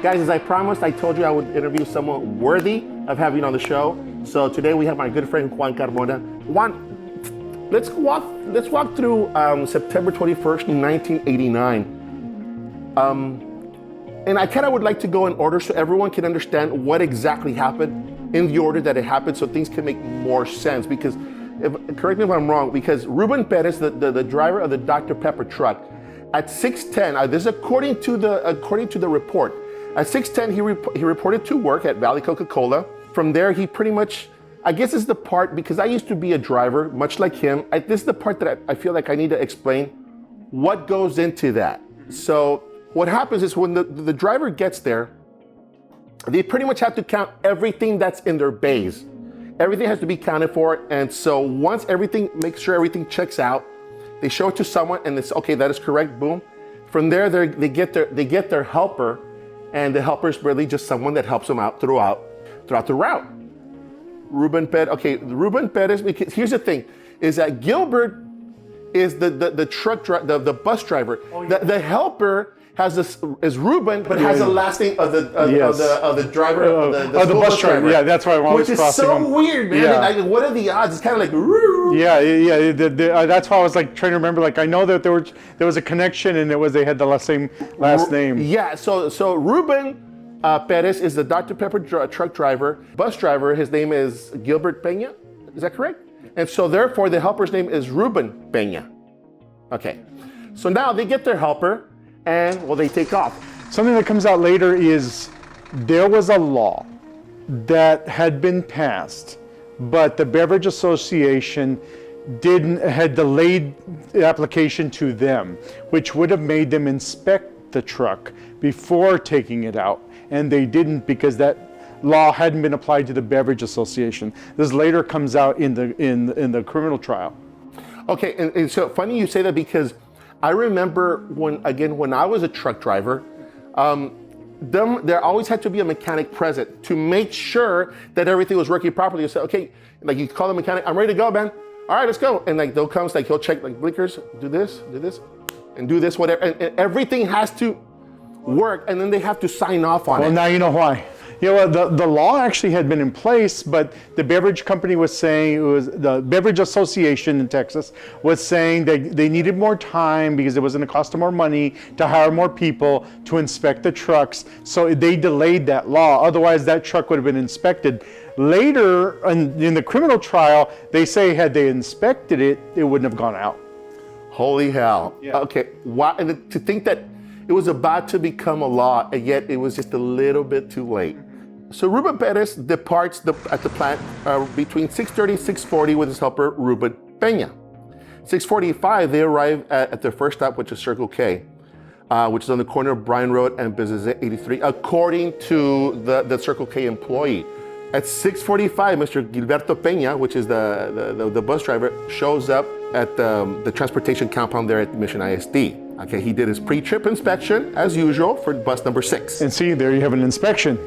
Guys, as I promised, I told you I would interview someone worthy of having on the show. So today we have my good friend Juan Carmona. Juan, let's walk through September 21st, 1989. And I kind of would like to go in order so everyone can understand what exactly happened in the order that it happened, so things can make more sense. Because, correct me if I'm wrong, because Ruben Perez, the driver of the Dr. Pepper truck, at 6:10, this is according to the report. At 6:10, he reported to work at Valley Coca-Cola. From there, he pretty much, I guess this is the part, because I used to be a driver, much like him. This is the part that I feel like I need to explain what goes into that. So what happens is when the driver gets there, they pretty much have to count everything that's in their bays. Everything has to be counted for. And so once make sure everything checks out, they show it to someone and it's, okay, that is correct, boom. From there, they get their helper, and the helper is really just someone that helps them out throughout the route. Ruben Perez, because here's the thing, is that Gilbert is the bus driver. Oh, yeah. The helper is Ruben, but has the last name of the driver of the bus driver. Yeah, that's why I'm always crossing them. Which is so weird, man. Yeah. Like, what are the odds? It's kind of like, woo. Yeah. That's why I was like trying to remember. Like, I know that there was a connection, and they had the same last name. Yeah. So Ruben Perez is the Dr. Pepper truck driver, bus driver. His name is Gilbert Peña. Is that correct? And so therefore, the helper's name is Ruben Peña. Okay. So now they get their helper. And, well, they take off. Something that comes out later is there was a law that had been passed, but the Beverage Association had delayed the application to them, which would have made them inspect the truck before taking it out. And they didn't, because that law hadn't been applied to the Beverage Association. This later comes out in the criminal trial. Okay, and so funny you say that, because I remember when I was a truck driver, there always had to be a mechanic present to make sure that everything was working properly. You say, okay, like you call the mechanic, I'm ready to go, man. All right, let's go. And like he'll check like blinkers, do this, and do this, whatever. And everything has to work, and then they have to sign off on it. Well, now you know why. You know, the law actually had been in place, but the beverage company was saying, it was the Beverage Association in Texas was saying that they needed more time because it was going to cost them more money to hire more people to inspect the trucks. So they delayed that law. Otherwise, that truck would have been inspected. Later, in the criminal trial, they say had they inspected it, it wouldn't have gone out. Holy hell. Yeah. Okay, wow. And to think that it was about to become a law, and yet it was just a little bit too late. So Ruben Perez departs at the plant between 6:30 and 6:40 with his helper, Ruben Peña. 6:45, they arrive at their first stop, which is Circle K, which is on the corner of Bryan Road and Business 83, according to the Circle K employee. At 6:45, Mr. Gilberto Peña, which is the bus driver, shows up at the transportation compound there at Mission ISD. Okay, he did his pre-trip inspection, as usual, for bus number 6. And see, there you have an inspection.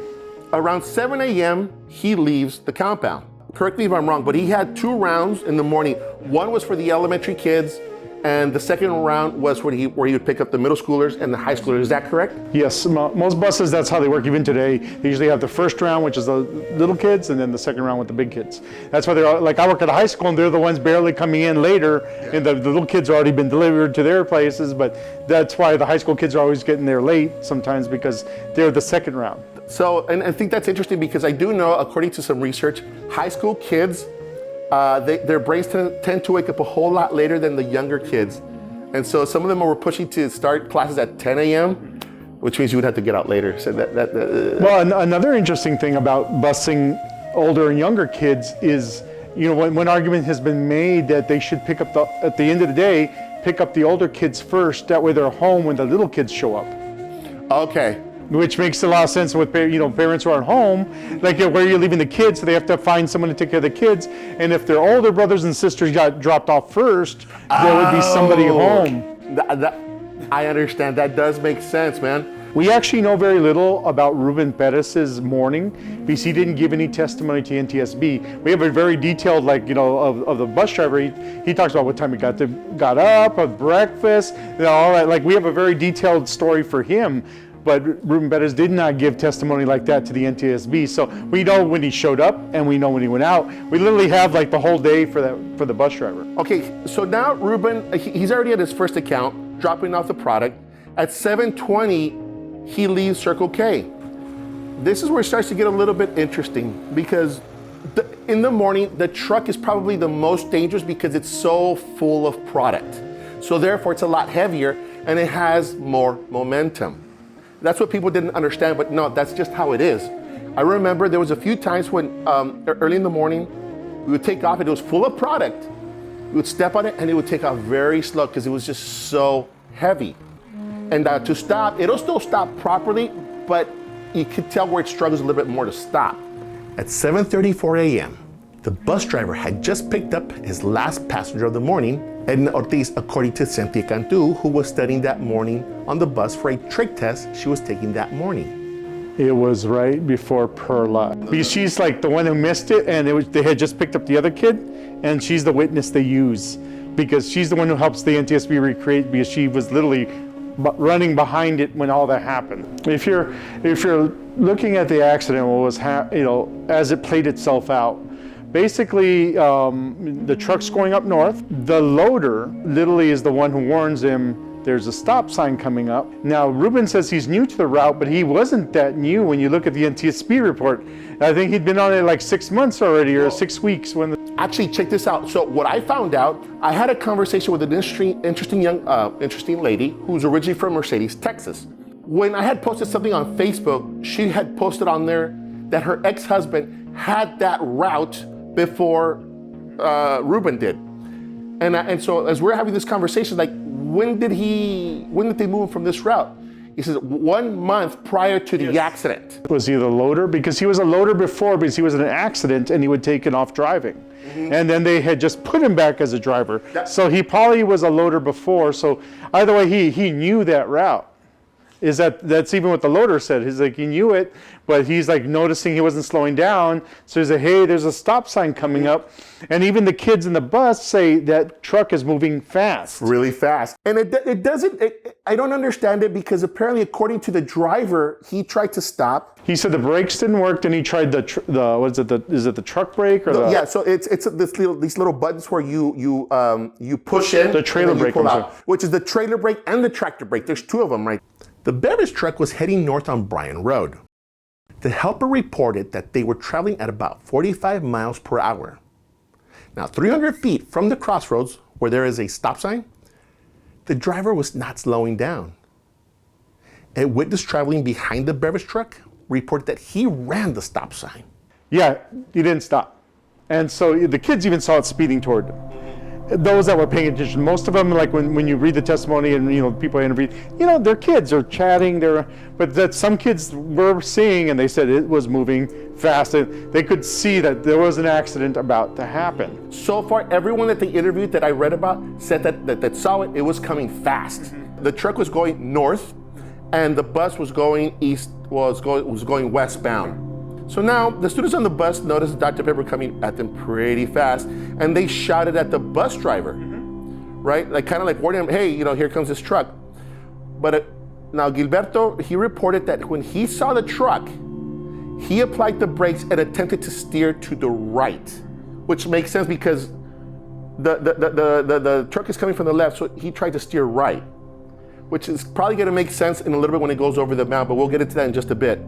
Around 7 a.m., he leaves the compound. Correct me if I'm wrong, but he had 2 rounds in the morning. One was for the elementary kids, and the second round was where he would pick up the middle schoolers and the high schoolers. Is that correct? Yes, most buses, that's how they work even today. They usually have the first round, which is the little kids, and then the second round with the big kids. That's why they're all, like, I work at a high school, and they're the ones barely coming in later, and the little kids have already been delivered to their places, but that's why the high school kids are always getting there late sometimes, because they're the second round. So, and I think that's interesting, because I do know, according to some research, high school kids, their brains tend to wake up a whole lot later than the younger kids. And so some of them were pushing to start classes at 10 a.m., which means you would have to get out later. So Well, another interesting thing about busing older and younger kids is, you know, when argument has been made that they should pick up at the end of the day, pick up the older kids first. That way they're home when the little kids show up. Okay. Which makes a lot of sense with, you know, parents who aren't home. Like, where are you leaving the kids? So they have to find someone to take care of the kids. And if their older brothers and sisters got dropped off first, there would be somebody home. I understand. That does make sense, man. We actually know very little about Ruben Perez's morning because he didn't give any testimony to NTSB. We have a very detailed, like, you know, of the bus driver. He talks about what time he got up, of breakfast, you know, all that. Like, we have a very detailed story for him. but Ruben Perez did not give testimony like that to the NTSB. So we know when he showed up and we know when he went out. We literally have like the whole day for the bus driver. Okay, so now Ruben, he's already at his first account, dropping off the product. At 7:20, he leaves Circle K. This is where it starts to get a little bit interesting because in the morning, the truck is probably the most dangerous because it's so full of product. So therefore, it's a lot heavier and it has more momentum. That's what people didn't understand, but no, that's just how it is. I remember there was a few times when early in the morning, we would take off and it was full of product. We would step on it and it would take off very slow because it was just so heavy. And to stop, it'll still stop properly, but you could tell where it struggles a little bit more to stop. At 7:34 a.m., the bus driver had just picked up his last passenger of the morning, Edna Ortiz, according to Cynthia Cantu, who was studying that morning on the bus for a trig test she was taking that morning. It was right before Perla. Because she's like the one who missed it, and they had just picked up the other kid, and she's the witness they use. Because she's the one who helps the NTSB recreate, because she was literally running behind it when all that happened. If you're looking at the accident, what was as it played itself out, basically the truck's going up north. The loader literally is the one who warns him there's a stop sign coming up. Now Ruben says he's new to the route, but he wasn't that new when you look at the NTSB report. I think he'd been on it like 6 months already, or 6 weeks when Actually, check this out. So what I found out, I had a conversation with an interesting lady who's originally from Mercedes, Texas. When I had posted something on Facebook, she had posted on there that her ex-husband had that route before Ruben did. And so as we're having this conversation, like, when did they move him from this route? He says 1 month prior to the accident. Was he the loader? Because he was a loader before, because he was in an accident and he would take it off driving. Mm-hmm. And then they had just put him back as a driver. So he probably was a loader before. So either way, he knew that route. That's even what the loader said. He's like, he knew it, but he's like noticing he wasn't slowing down. So he's like, hey, there's a stop sign coming up. And even the kids in the bus say that truck is moving fast. Really fast. And it doesn't, I don't understand it, because apparently according to the driver, he tried to stop. He said the brakes didn't work, then he tried is it the truck brake or Yeah, so it's these little buttons where you push in. The trailer brake, which is the trailer brake and the tractor brake. There's two of them, right? The beverage truck was heading north on Bryan Road. The helper reported that they were traveling at about 45 miles per hour. Now, 300 feet from the crossroads, where there is a stop sign, the driver was not slowing down. A witness traveling behind the beverage truck reported that he ran the stop sign. Yeah, he didn't stop. And so the kids even saw it speeding toward them. Those that were paying attention, most of them, like when you read the testimony and people I interviewed, they're kids, they're chatting, but that some kids were seeing, and they said it was moving fast. They could see that there was an accident about to happen. So far, everyone that they interviewed that I read about said that saw it was coming fast. Mm-hmm. The truck was going north, and the bus was going east, was going westbound. So now the students on the bus noticed Dr. Pepper coming at them pretty fast, and they shouted at the bus driver, right? Like kind of like warning him, hey, here comes this truck. But now Gilberto, he reported that when he saw the truck, he applied the brakes and attempted to steer to the right, which makes sense because the truck is coming from the left, so he tried to steer right, which is probably going to make sense in a little bit when it goes over the mountain, but we'll get into that in just a bit.